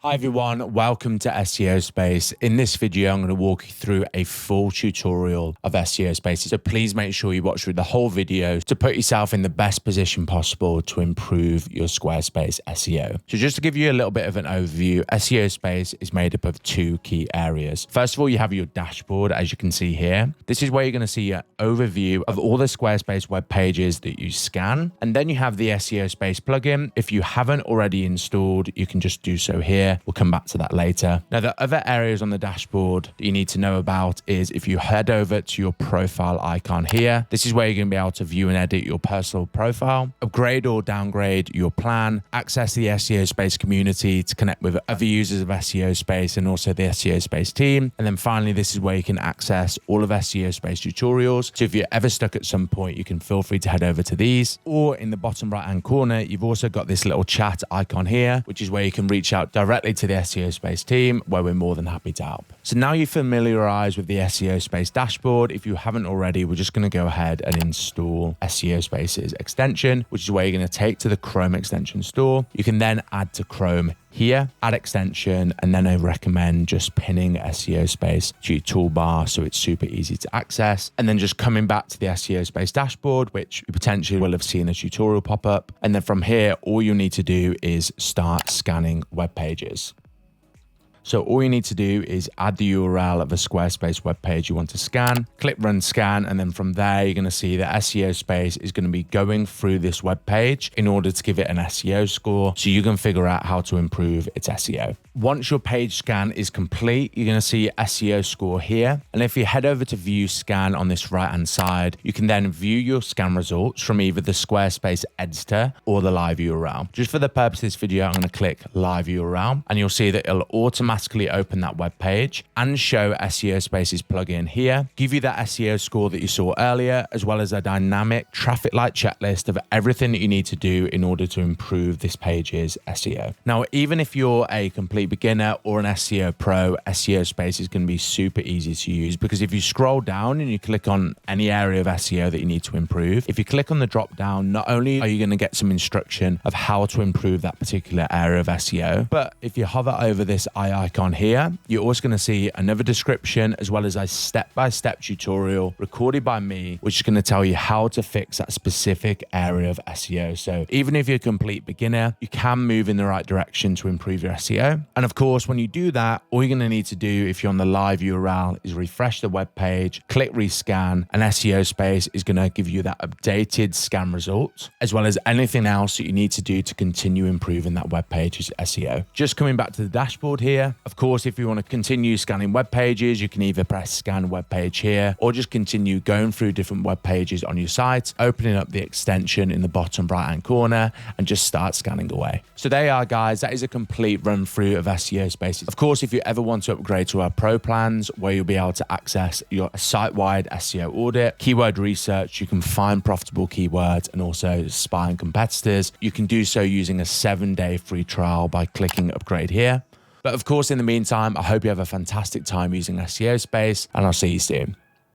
Hi everyone, welcome to SEO Space. In this video, I'm going to walk you through a full tutorial of SEO Space. So please make sure you watch through the whole video to put yourself in the best position possible to improve your Squarespace SEO. So just to give you a little bit of an overview, SEO Space is made up of two key areas. First of all, you have your dashboard, as you can see here. This is where you're going to see an overview of all the Squarespace web pages that you scan. And then you have the SEO Space plugin. If you haven't already installed, you can just do so here. We'll come back to that later. Now, the other areas on the dashboard that you need to know about is if you head over to your profile icon here, this is where you're going to be able to view and edit your personal profile, upgrade or downgrade your plan, access the SEO Space community to connect with other users of SEO Space and also the SEO Space team. And then finally, this is where you can access all of SEO Space tutorials. So if you're ever stuck at some point, you can feel free to head over to these. Or in the bottom right-hand corner, you've also got this little chat icon here, which is where you can reach out directly to the SEO Space team, where we're more than happy to help. So now you're familiarized with the SEO Space dashboard. If you haven't already, we're just going to go ahead and install SEO Space's extension, which is where you're going to take to the Chrome extension store. You can then add to Chrome here, add extension, and then I recommend just pinning SEO Space to your toolbar so it's super easy to access. And then just coming back to the SEO Space dashboard, which you potentially will have seen a tutorial pop up. And then from here, all you need to do is start scanning web pages. So all you need to do is add the URL of a Squarespace web page you want to scan, click run scan, and then from there, you're going to see that SEO Space is going to be going through this web page in order to give it an SEO score so you can figure out how to improve its SEO. Once your page scan is complete, you're going to see SEO score here. And if you head over to view scan on this right-hand side, you can then view your scan results from either the Squarespace editor or the live URL. Just for the purpose of this video, I'm going to click live URL and you'll see that it'll automatically open that web page and show SEO Space's plugin here, give you that SEO score that you saw earlier, as well as a dynamic traffic light checklist of everything that you need to do in order to improve this page's SEO. Now, even if you're a complete beginner or an SEO pro, SEO Space is going to be super easy to use because if you scroll down and you click on any area of SEO that you need to improve, if you click on the drop down, not only are you going to get some instruction of how to improve that particular area of SEO, but if you hover over this eye icon here, you're also going to see another description as well as a step-by-step tutorial recorded by me, which is going to tell you how to fix that specific area of SEO. So even if you're a complete beginner, you can move in the right direction to improve your SEO. And of course, when you do that, all you're going to need to do if you're on the live URL is refresh the web page, click rescan, and SEO Space is going to give you that updated scan result, as well as anything else that you need to do to continue improving that web page's SEO. Just coming back to the dashboard here, of course, if you want to continue scanning web pages, you can either press scan web page here or just continue going through different web pages on your site, opening up the extension in the bottom right-hand corner and just start scanning away. So there you are, guys. That is a complete run through of SEO Space. Of course, if you ever want to upgrade to our pro plans where you'll be able to access your site-wide SEO audit, keyword research, you can find profitable keywords and also spy on competitors. You can do so using a 7-day free trial by clicking upgrade here. But of course, in the meantime, I hope you have a fantastic time using SEO Space and I'll see you soon.